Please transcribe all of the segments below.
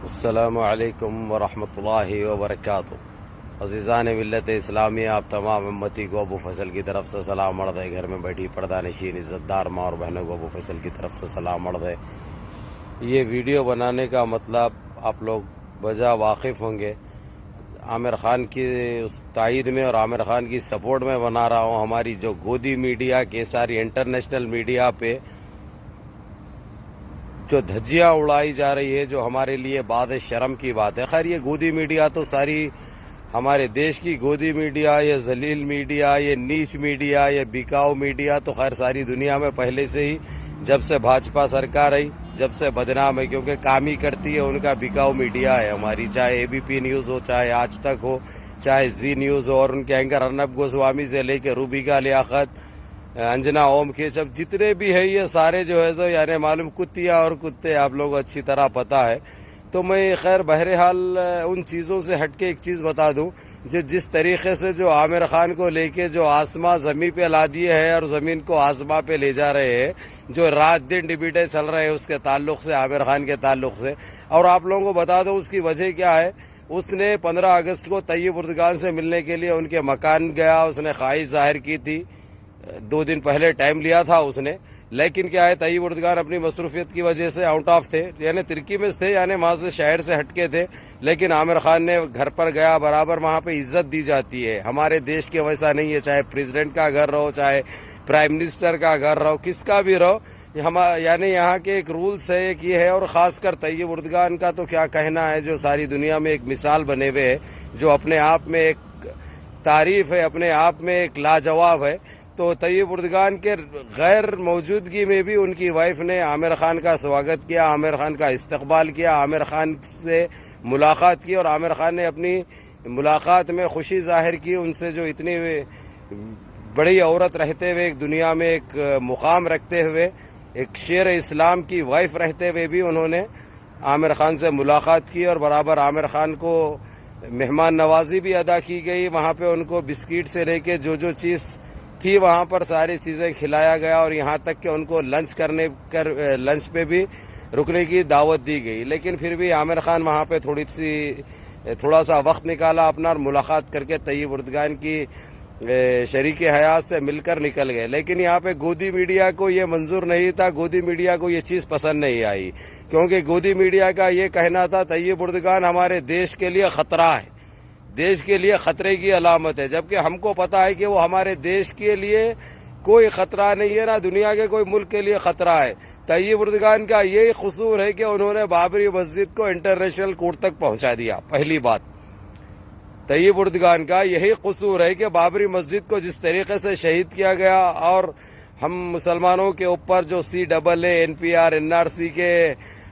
السلام علیکم ورحمۃ اللہ وبرکاتہ۔ عزیزان ملت اسلامی، آپ تمام امتی کو ابو فیصل کی طرف سے سلام عرض ہے۔ گھر میں بیٹھی پردہ نشین عزت دار ماں اور بہنوں کو ابو فیصل کی طرف سے سلام عرض ہے۔ یہ ویڈیو بنانے کا مطلب آپ لوگ بجا واقف ہوں گے، عامر خان کی اس تائید میں اور عامر خان کی سپورٹ میں بنا رہا ہوں۔ ہماری جو گودی میڈیا کے ساری انٹرنیشنل میڈیا پہ جو دھجیاں اڑائی جا رہی ہے، جو ہمارے لیے بعد شرم کی بات ہے۔ خیر، یہ گودی میڈیا تو ساری ہمارے دیش کی گودی میڈیا، یہ ذلیل میڈیا، یہ نیچ میڈیا، یہ بکاؤ میڈیا تو خیر ساری دنیا میں پہلے سے ہی جب سے بھاجپا سرکار آئی جب سے بدنام ہے، کیونکہ کام ہی کرتی ہے ان کا بکاؤ میڈیا ہے ہماری، چاہے اے بی پی نیوز ہو، چاہے آج تک ہو، چاہے زی نیوز ہو، اور ان کے اینکر ارنب گوسوامی سے لے کے روبیکا لیاقت، انجنا اوم کے سب جتنے بھی ہے، یہ سارے جو ہے تو یعنی معلوم کتیاں اور کتے آپ لوگ اچھی طرح پتا ہے۔ تو میں خیر بہرحال ان چیزوں سے ہٹ کے ایک چیز بتا دوں، جس طریقے سے جو عامر خان کو لے کے جو آسماں زمین پہ لا دیے ہے اور زمین کو آسماں پہ لے جا رہے ہیں، جو رات دن ڈبیٹیں چل رہے ہیں اس کے تعلق سے، عامر خان کے تعلق سے، اور آپ لوگوں کو بتا دوں اس کی وجہ کیا ہے۔ اس نے 15 اگست کو طیب اردگان سے ملنے کے لیے ان کے مکان گیا، اس نے خواہش ظاہر کی تھی، 2 دن پہلے ٹائم لیا تھا اس نے، لیکن کیا ہے طیب اردگان اپنی مصروفیت کی وجہ سے آؤٹ آف تھے، یعنی ترکی میں تھے، یعنی وہاں سے شہر سے ہٹ کے تھے، لیکن عامر خان نے گھر پر گیا، برابر وہاں پہ عزت دی جاتی ہے۔ ہمارے دیش کے ویسا نہیں ہے، چاہے پریزیڈنٹ کا گھر رہو، چاہے پرائم منسٹر کا گھر رہو، کس کا بھی رہو، یعنی یہاں کے ایک رولز ہے، ایک یہ ہے، اور خاص کر طیب اردگان کا تو کیا کہنا ہے، جو ساری دنیا میں ایک مثال بنے ہوئے ہے، جو اپنے آپ میں ایک تعریف ہے، اپنے آپ میں ایک لاجواب ہے۔ تو طیب اردگان کے غیر موجودگی میں بھی ان کی وائف نے عامر خان کا سواگت کیا، عامر خان کا استقبال کیا، عامر خان سے ملاقات کی، اور عامر خان نے اپنی ملاقات میں خوشی ظاہر کی ان سے، جو اتنی بڑی عورت رہتے ہوئے، ایک دنیا میں ایک مقام رکھتے ہوئے، ایک شیر اسلام کی وائف رہتے ہوئے بھی انہوں نے عامر خان سے ملاقات کی، اور برابر عامر خان کو مہمان نوازی بھی ادا کی گئی۔ وہاں پہ ان کو بسکٹ سے لے کے جو چیز تھی وہاں پر ساری چیزیں کھلایا گیا، اور یہاں تک کہ ان کو لنچ پہ بھی رکنے کی دعوت دی گئی، لیکن پھر بھی عامر خان وہاں پہ تھوڑا سا وقت نکالا اپنا، اور ملاقات کر کے طیب اردگان کی شریک حیات سے مل کر نکل گئے۔ لیکن یہاں پہ گودی میڈیا کو یہ منظور نہیں تھا، گودی میڈیا کو یہ چیز پسند نہیں آئی، کیونکہ گودی میڈیا کا یہ کہنا تھا طیب اردگان ہمارے دیش کے لیے خطرہ ہے، دیش کے لیے خطرے کی علامت ہے، جبکہ ہم کو پتا ہے کہ وہ ہمارے دیش کے لیے کوئی خطرہ نہیں ہے، نہ دنیا کے کوئی ملک کے لیے خطرہ ہے۔ طیب اردگان کا یہی قصور ہے کہ انہوں نے بابری مسجد کو انٹرنیشنل کورٹ تک پہنچا دیا۔ پہلی بات، طیب اردگان کا یہی قصور ہے کہ بابری مسجد کو جس طریقے سے شہید کیا گیا، اور ہم مسلمانوں کے اوپر جو CAA NPR NRC کے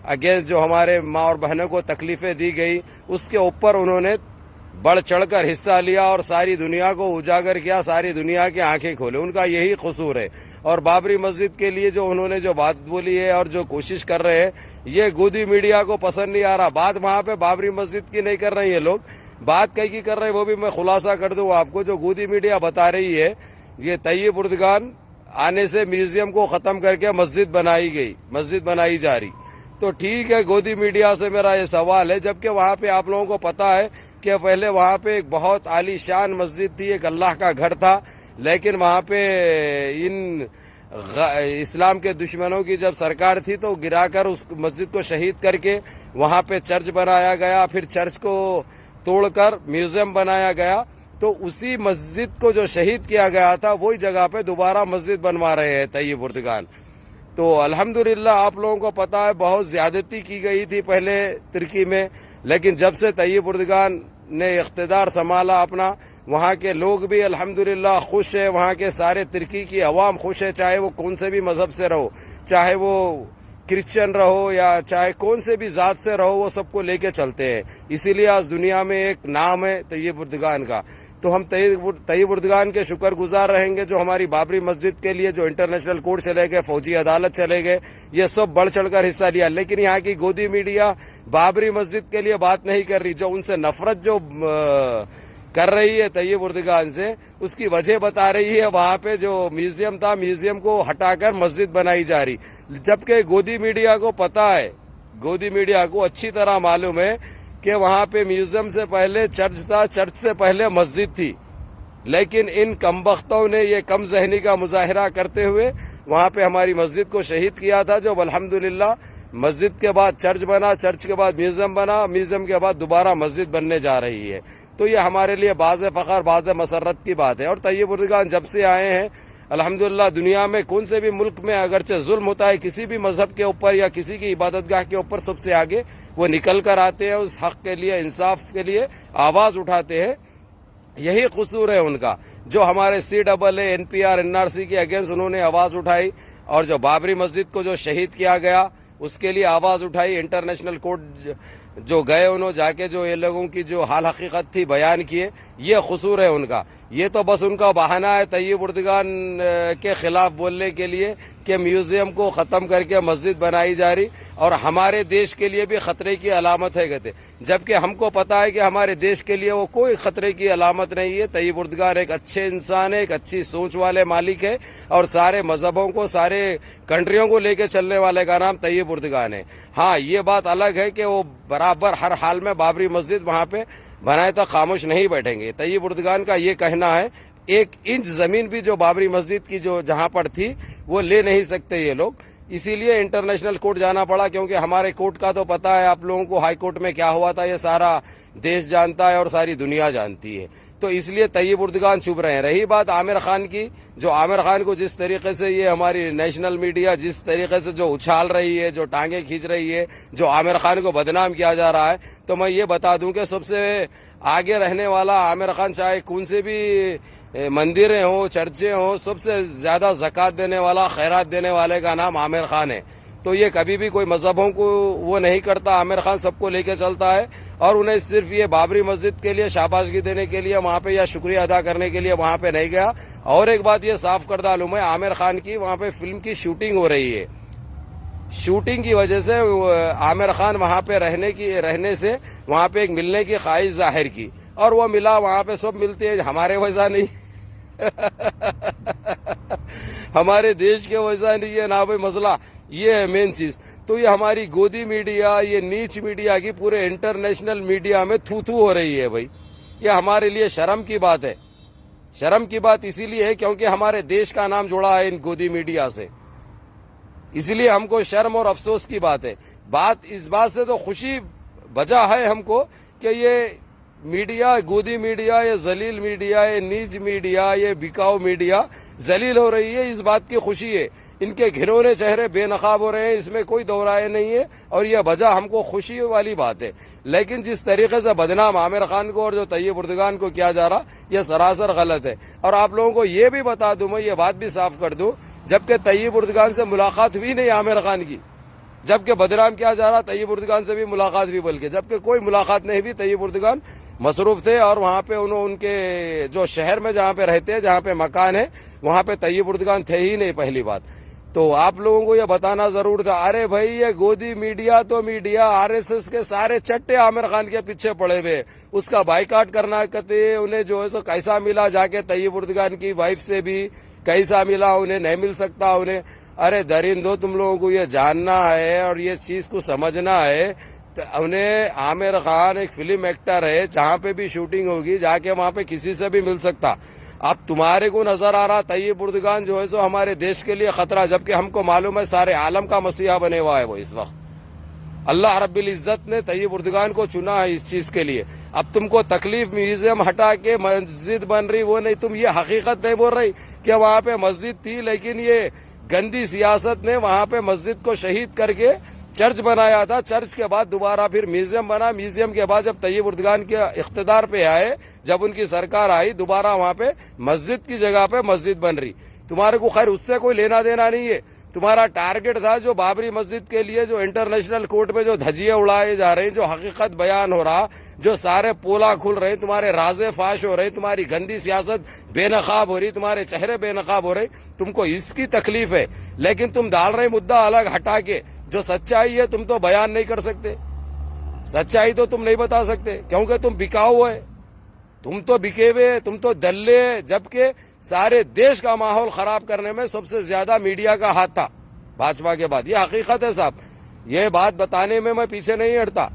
اگینسٹ جو ہمارے ماں اور بہنوں کو تکلیفیں دی گئی، اس کے اوپر انہوں نے بڑھ چڑھ کر حصہ لیا اور ساری دنیا کو اجاگر کیا، ساری دنیا کی آنکھیں کھولے۔ ان کا یہی قصور ہے، اور بابری مسجد کے لیے جو انہوں نے جو بات بولی ہے اور جو کوشش کر رہے ہیں، یہ گودی میڈیا کو پسند نہیں آ رہا۔ بات وہاں پہ بابری مسجد کی نہیں کر رہے ہیں لوگ، بات کئی کی کر رہے ہیں، وہ بھی میں خلاصہ کر دوں آپ کو۔ جو گودی میڈیا بتا رہی ہے، یہ طیب اردگان آنے سے میوزیم کو ختم کر کے مسجد بنائی جا رہی۔ تو ٹھیک ہے، گودی میڈیا سے میرا یہ سوال ہے، جبکہ وہاں پہ آپ لوگوں کو پتا ہے کہ پہلے وہاں پہ ایک بہت عالی شان مسجد تھی، ایک اللہ کا گھر تھا، لیکن وہاں پہ ان اسلام کے دشمنوں کی جب سرکار تھی تو گرا کر اس مسجد کو شہید کر کے وہاں پہ چرچ بنایا گیا، پھر چرچ کو توڑ کر میوزیم بنایا گیا۔ تو اسی مسجد کو جو شہید کیا گیا تھا، وہی جگہ پہ دوبارہ مسجد بنوا رہے ہیں طیب اردگان۔ تو الحمدللہ آپ لوگوں کو پتا ہے بہت زیادتی کی گئی تھی پہلے ترکی میں، لیکن جب سے طیب اردگان نے اقتدار سنبھالا اپنا، وہاں کے لوگ بھی الحمدللہ خوش ہے، وہاں کے سارے ترکی کی عوام خوش ہے، چاہے وہ کون سے بھی مذہب سے رہو، چاہے وہ کرسچن رہو یا چاہے کون سے بھی ذات سے رہو، وہ سب کو لے کے چلتے ہیں۔ اسی لیے آج دنیا میں ایک نام ہے طیب اردگان کا۔ تو ہم طیب اردگان کے شکر گزار رہیں گے، جو ہماری بابری مسجد کے لیے جو انٹرنیشنل کورٹ چلے گئے، فوجی عدالت چلے گئے، یہ سب بڑھ چڑھ کر حصہ لیا۔ لیکن یہاں کی گودی میڈیا بابری مسجد کے لیے بات نہیں کر رہی، جو ان سے نفرت جو کر رہی ہے طیب اردگان سے، اس کی وجہ بتا رہی ہے۔ وہاں پہ جو میوزیم تھا، میوزیم کو ہٹا کر مسجد بنائی جا رہی، جبکہ گودی میڈیا کو پتا ہے گودی میڈیا کو اچھی طرح معلوم ہے کہ وہاں پہ میوزیم سے پہلے چرچ تھا، چرچ سے پہلے مسجد تھی، لیکن ان کمبختوں نے یہ کم ذہنی کا مظاہرہ کرتے ہوئے وہاں پہ ہماری مسجد کو شہید کیا تھا، جو الحمدللہ مسجد کے بعد چرچ بنا، چرچ کے بعد میوزیم بنا، میوزیم کے بعد دوبارہ مسجد بننے جا رہی ہے۔ تو یہ ہمارے لیے باعث فخر، باعث مسرت کی بات ہے۔ اور طیب اردگان جب سے آئے ہیں الحمدللہ دنیا میں کون سے بھی ملک میں اگرچہ ظلم ہوتا ہے کسی بھی مذہب کے اوپر یا کسی کی عبادت گاہ کے اوپر، سب سے آگے وہ نکل کر آتے ہیں، اس حق کے لیے، انصاف کے لیے آواز اٹھاتے ہیں۔ یہی قصور ہے ان کا، جو ہمارے CAA NPR NRC کے اگینسٹ انہوں نے آواز اٹھائی، اور جو بابری مسجد کو جو شہید کیا گیا اس کے لیے آواز اٹھائی، انٹرنیشنل کورٹ جو گئے انہوں جا کے جو یہ لوگوں کی جو حال حقیقت تھی بیان کیے، یہ قصور ہے ان کا۔ یہ تو بس ان کا بہانہ ہے طیب اردگان کے خلاف بولنے کے لیے کہ میوزیم کو ختم کر کے مسجد بنائی جا رہی، اور ہمارے دیش کے لیے بھی خطرے کی علامت ہے کہتے، جبکہ ہم کو پتا ہے کہ ہمارے دیش کے لیے وہ کوئی خطرے کی علامت نہیں ہے۔ طیب اردگان ایک اچھے انسان ہے، ایک اچھی سوچ والے مالک ہے، اور سارے مذہبوں کو، سارے کنٹریوں کو لے کے چلنے والے کا نام طیب اردگان ہے۔ ہاں یہ بات الگ ہے کہ وہ برابر ہر حال میں بابری مسجد وہاں پہ بنائے تک خاموش نہیں بیٹھیں گے۔ طیب اردگان کا یہ کہنا ہے 1 انچ زمین بھی جو بابری مسجد کی جو جہاں پر تھی وہ لے نہیں سکتے یہ لوگ، اسی لیے انٹرنیشنل کورٹ جانا پڑا، کیونکہ ہمارے کورٹ کا تو پتا ہے آپ لوگوں کو، ہائی کورٹ میں کیا ہوا تھا یہ سارا دیش جانتا ہے اور ساری دنیا جانتی ہے، تو اس لیے طیب اردگان چپ رہے ہیں۔ رہی بات عامر خان کی، جو عامر خان کو جس طریقے سے یہ ہماری نیشنل میڈیا جس طریقے سے جو اچھال رہی ہے، جو ٹانگیں کھینچ رہی ہے، جو عامر خان کو بدنام کیا جا رہا ہے، تو میں یہ بتا دوں کہ سب سے آگے رہنے والا عامر خان، چاہے کون سے بھی مندریں ہوں، چرچیں ہوں، سب سے زیادہ زکوٰۃ دینے والا، خیرات دینے والے کا نام عامر خان ہے۔ تو یہ کبھی بھی کوئی مذہبوں کو وہ نہیں کرتا، عامر خان سب کو لے کے چلتا ہے، اور انہیں صرف یہ بابری مسجد کے لیے شاباشگی دینے کے لیے وہاں پہ یا شکریہ ادا کرنے کے لیے وہاں پہ نہیں گیا۔ اور ایک بات یہ صاف کر معلوم ہے، عامر خان کی وہاں پہ فلم کی شوٹنگ ہو رہی ہے، شوٹنگ کی وجہ سے عامر خان وہاں پہ رہنے سے وہاں پہ ایک ملنے کی خواہش ظاہر کی، اور وہ ملا، وہاں پہ سب ملتے ہیں، ہمارے ویسا نہیں ہمارے دیش کے ویسا نہیں ہے نا بھائی، مسئلہ یہ ہے مین چیز۔ تو یہ ہماری گودی میڈیا، یہ نیچ میڈیا کی پورے انٹرنیشنل میڈیا میں تھو تھو ہو رہی ہے بھائی، یہ ہمارے لیے شرم کی بات ہے۔ شرم کی بات اسی لیے ہے کیونکہ ہمارے دیش کا نام جڑا ہے ان گودی میڈیا سے، اس لیے ہم کو شرم اور افسوس کی بات ہے۔ بات اس بات سے تو خوشی بجا ہے ہم کو کہ یہ میڈیا، گودی میڈیا، یہ ذلیل میڈیا، یہ نیچ میڈیا، یہ بکاؤ میڈیا ذلیل ہو رہی ہے، اس بات کی خوشی ہے۔ ان کے گھرونے چہرے بے نقاب ہو رہے ہیں، اس میں کوئی دو رائے نہیں ہے، اور یہ وجہ ہم کو خوشی والی بات ہے۔ لیکن جس طریقے سے بدنام عامر خان کو اور جو طیب اردگان کو کیا جا رہا، یہ سراسر غلط ہے۔ اور آپ لوگوں کو یہ بھی بتا دوں، میں یہ بات بھی صاف کر دوں، جبکہ طیب اردگان سے ملاقات ہوئی نہیں عامر خان کی، جبکہ بدنام کیا جا رہا طیب اردگان سے بھی ملاقات بھی، بلکہ جبکہ کوئی ملاقات نہیں ہوئی، طیب اردگان مصروف تھے، اور وہاں پہ ان کے جو شہر میں جہاں پہ رہتے ہیں، جہاں پہ مکان ہے، وہاں پہ طیب اردگان تھے ہی نہیں، پہلی بات تو آپ لوگوں کو یہ بتانا ضرور تھا۔ ارے بھائی یہ گودی میڈیا تو میڈیا RSS کے سارے چٹے عامر خان کے پیچھے پڑے ہوئے، اس کا بائیکاٹ کرنا کہتے، انہیں جو ہے سو کیسا ملا جا کے طیب اردگان کی وائف سے بھی کیسا ملا، انہیں نہیں مل سکتا انہیں۔ ارے درندو، تم لوگوں کو یہ جاننا ہے اور یہ چیز کو سمجھنا ہے، انہیں عامر خان ایک فلم ایکٹر ہے، جہاں پہ بھی شوٹنگ ہوگی جا کے وہاں پہ کسی سے بھی مل سکتا۔ اب تمہارے کو نظر آ رہا طیب اردگان جو ہے سو ہمارے دیش کے لیے خطرہ، جبکہ ہم کو معلوم ہے سارے عالم کا مسیحا بنے ہوا ہے وہ اس وقت۔ اللہ رب العزت نے طیب اردگان کو چنا ہے اس چیز کے لیے۔ اب تم کو تکلیف میوزیم ہٹا کے مسجد بن رہی وہ نہیں، تم یہ حقیقت نہیں بول رہی کہ وہاں پہ مسجد تھی، لیکن یہ گندی سیاست نے وہاں پہ مسجد کو شہید کر کے چرچ بنایا تھا، چرچ کے بعد دوبارہ پھر میوزیم بنا، میوزیم کے بعد جب طیب اردگان کے اقتدار پہ آئے، جب ان کی سرکار آئی، دوبارہ وہاں پہ مسجد کی جگہ پہ مسجد بن رہی۔ تمہارے کو خیر اس سے کوئی لینا دینا نہیں ہے، تمہارا ٹارگٹ تھا جو بابری مسجد کے لیے جو انٹرنیشنل کورٹ میں جو دھجیاں اڑائے جا رہے ہیں، جو حقیقت بیان ہو رہا، جو سارے پولا کھل رہے، تمہارے رازے فاش ہو رہے، تمہاری گندی سیاست بے نقاب ہو رہی، تمہارے چہرے بے نقاب ہو رہے، تم کو اس کی تکلیف ہے، لیکن تم ڈال رہے مدعا الگ ہٹا کے جو سچائی ہے تم تو بیان نہیں کر سکتے، سچائی تو تم نہیں بتا سکتے، کیونکہ تم بکاؤ ہے، تم تو بکے ہوئے، تم تو دلے، جبکہ سارے دیش کا ماحول خراب کرنے میں سب سے زیادہ میڈیا کا ہاتھ تھا بھاجپا کے بعد، یہ حقیقت ہے صاحب۔ یہ بات بتانے میں پیچھے نہیں ہٹتا.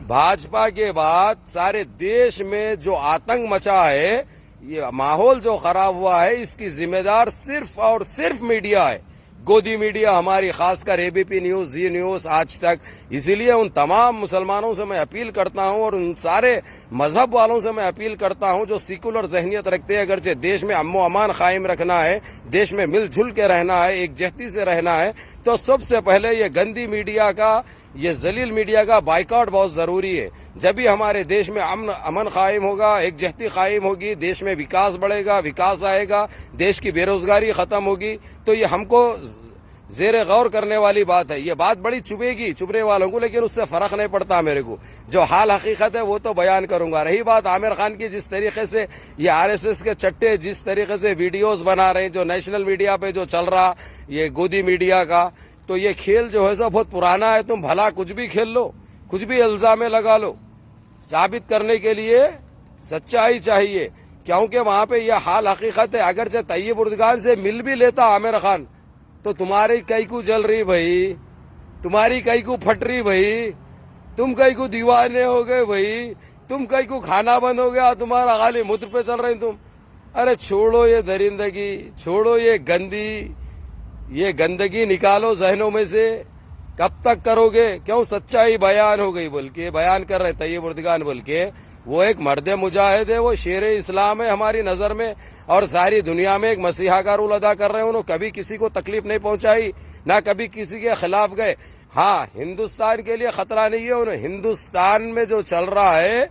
بھاجپا کے بعد سارے دیش میں جو آتنک مچا ہے, یہ ماحول جو خراب ہوا ہے, اس کی ذمہ دار صرف اور صرف میڈیا ہے. گودی میڈیا ہماری, خاص کر اے بی پی نیوز, زی نیوز, آج تک. اسی لیے ان تمام مسلمانوں سے میں اپیل کرتا ہوں اور ان سارے مذہب والوں سے میں اپیل کرتا ہوں جو سیکولر ذہنیت رکھتے ہیں, اگرچہ دیش میں امن و امان قائم رکھنا ہے, دیش میں مل جل کے رہنا ہے, ایک جہتی سے رہنا ہے, تو سب سے پہلے یہ گندی میڈیا کا, یہ ذلیل میڈیا کا بائیکاٹ بہت ضروری ہے. جبھی ہمارے دیش میں امن قائم ہوگا, ایک جہتی قائم ہوگی, دیش میں وکاس بڑھے گا, وکاس آئے گا, دیش کی بے روزگاری ختم ہوگی. تو یہ ہم کو زیر غور کرنے والی بات ہے. یہ بات بڑی چبھے گی چبھنے والوں کو, لیکن اس سے فرق نہیں پڑتا میرے کو. جو حال حقیقت ہے وہ تو بیان کروں گا. رہی بات عامر خان کی, جس طریقے سے یہ RSS کے چٹے جس طریقے سے ویڈیوز بنا رہے ہیں, جو نیشنل میڈیا پہ جو چل رہا یہ گودی میڈیا کا, تو یہ کھیل جو ہے سو بہت پرانا ہے. تم بھلا کچھ بھی کھیل لو, کچھ بھی الزام لگا لو, ثابت کرنے کے لیے سچائی چاہیے. کیونکہ وہاں پہ یہ حال حقیقت ہے. اگرچہ طیب اردگان سے مل بھی لیتا عامر خان, تو تمہاری کئی کو جل رہی بھائی, تمہاری کئی کو پھٹ رہی بھائی, تم کئی کو دیوانے ہو گئے بھائی, تم کئی کو کھانا بند ہو گیا, تمہارا خالی متر پہ چل رہے تم. ارے چھوڑو یہ درندگی, چھوڑو یہ گندگی نکالو ذہنوں میں سے. کب تک کرو گے؟ کیوں سچائی بیان ہو گئی بول کے بیان کر رہے طیب اردگان بول کے. وہ ایک مرد مجاہد ہے, وہ شیر اسلام ہے ہماری نظر میں, اور ساری دنیا میں ایک مسیحا کا رول ادا کر رہے ہیں. انہوں کبھی کسی کو تکلیف نہیں پہنچائی, نہ کبھی کسی کے خلاف گئے. ہاں, ہندوستان کے لیے خطرہ نہیں ہے. انہیں ہندوستان میں جو چل رہا ہے,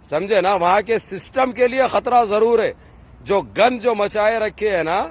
سمجھے نا, وہاں کے سسٹم کے لیے خطرہ ضرور ہے. جو گند جو مچائے رکھے ہیں نا,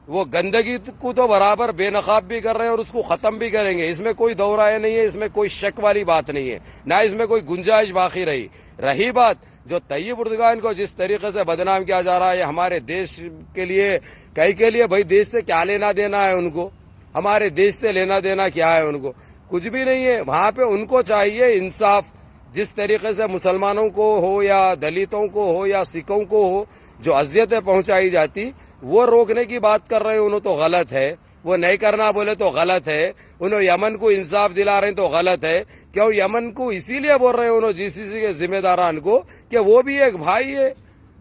وہ گندگی کو تو برابر بے نقاب بھی کر رہے ہیں اور اس کو ختم بھی کریں گے. اس میں کوئی دو رائے نہیں ہے, اس میں کوئی شک والی بات نہیں ہے, نہ اس میں کوئی گنجائش باقی رہی بات جو طیب اردگان کو جس طریقے سے بدنام کیا جا رہا ہے ہمارے دیش کے لیے, کئی کے لیے بھائی دیش سے کیا لینا دینا ہے ان کو, ہمارے دیش سے لینا دینا کیا ہے ان کو, کچھ بھی نہیں ہے. وہاں پہ ان کو چاہیے انصاف. جس طریقے سے مسلمانوں کو ہو یا دلتوں کو ہو یا سکھوں کو ہو جو اذیتیں پہنچائی جاتی, وہ روکنے کی بات کر رہے ہیں انہوں تو غلط ہے. وہ نہیں کرنا بولے تو غلط ہے. انہوں یمن کو انصاف دلا رہے ہیں تو غلط ہے. کیوں یمن کو اسی لیے بول رہے ہیں انہوں GCC کے ذمہ داران کو کہ وہ بھی ایک بھائی ہے,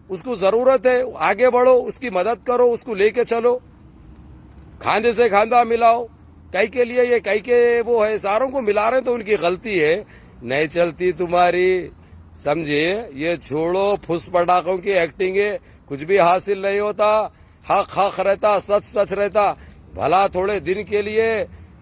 اس کو ضرورت ہے, آگے بڑھو, اس کی مدد کرو, اس کو لے کے چلو, کھاندے سے کھاندہ ملاؤ. کئی کے لیے یہ کئی کے وہ ہے, ساروں کو ملا رہے ہیں تو ان کی غلطی ہے. نہیں چلتی تمہاری, سمجھے. یہ چھوڑو پھس پٹاخوں کی ایکٹنگ ہے, کچھ بھی حاصل نہیں ہوتا. حق حق رہتا, سچ سچ رہتا. بھلا تھوڑے دن کے لیے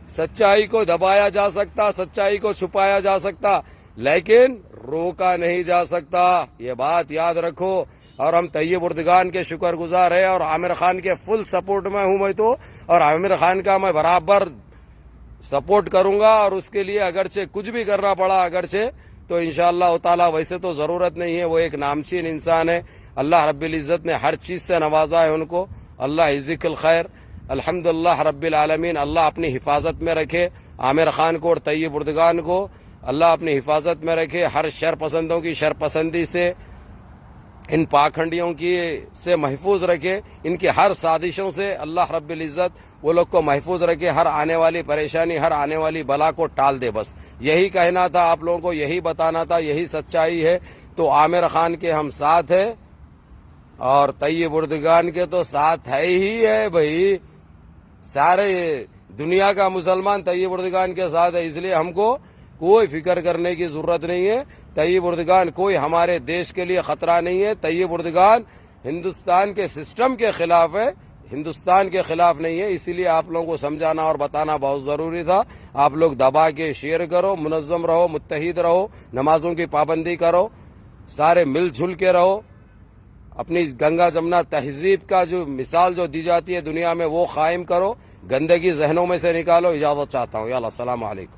سچائی کو دبایا جا سکتا, سچائی کو چھپایا جا سکتا, لیکن روکا نہیں جا سکتا. یہ بات یاد رکھو. اور ہم طیب اردگان کے شکر گزار ہیں اور عامر خان کے فل سپورٹ میں ہوں میں تو, اور عامر خان کا میں برابر سپورٹ کروں گا. اور اس کے لیے اگرچہ کچھ بھی کرنا پڑا اگرچہ, تو انشاءاللہ تعالی ویسے تو ضرورت نہیں ہے. وہ ایک نامچین انسان ہے, اللہ رب العزت نے ہر چیز سے نوازا ہے ان کو. اللہ یجزیک الخیر. الحمدللہ رب العالمین. اللہ اپنی حفاظت میں رکھے عامر خان کو اور طیب اردگان کو, اللہ اپنی حفاظت میں رکھے. ہر شر پسندوں کی شر پسندی سے, ان پاکھنڈیوں کی سے محفوظ رکھے. ان کی ہر سازشوں سے اللہ رب العزت وہ لوگ کو محفوظ رکھے. ہر آنے والی پریشانی, ہر آنے والی بلا کو ٹال دے. بس یہی کہنا تھا آپ لوگوں کو, یہی بتانا تھا, یہی سچائی ہے. تو عامر خان کے ہم ساتھ ہیں اور طیب اردگان کے تو ساتھ ہے ہی ہے بھائی. سارے دنیا کا مسلمان طیب اردگان کے ساتھ ہے. اس لیے ہم کو کوئی فکر کرنے کی ضرورت نہیں ہے. طیب اردگان کوئی ہمارے دیش کے لیے خطرہ نہیں ہے. طیب اردگان ہندوستان کے سسٹم کے خلاف ہے, ہندوستان کے خلاف نہیں ہے. اسی لیے آپ لوگوں کو سمجھانا اور بتانا بہت ضروری تھا. آپ لوگ دبا کے شیئر کرو, منظم رہو, متحد رہو, نمازوں کی پابندی کرو, سارے مل جل کے رہو. اپنی گنگا جمنا تہذیب کا جو مثال جو دی جاتی ہے دنیا میں وہ قائم کرو. گندگی ذہنوں میں سے نکالو. اجازت چاہتا ہوں. یا اللہ, السلام علیکم.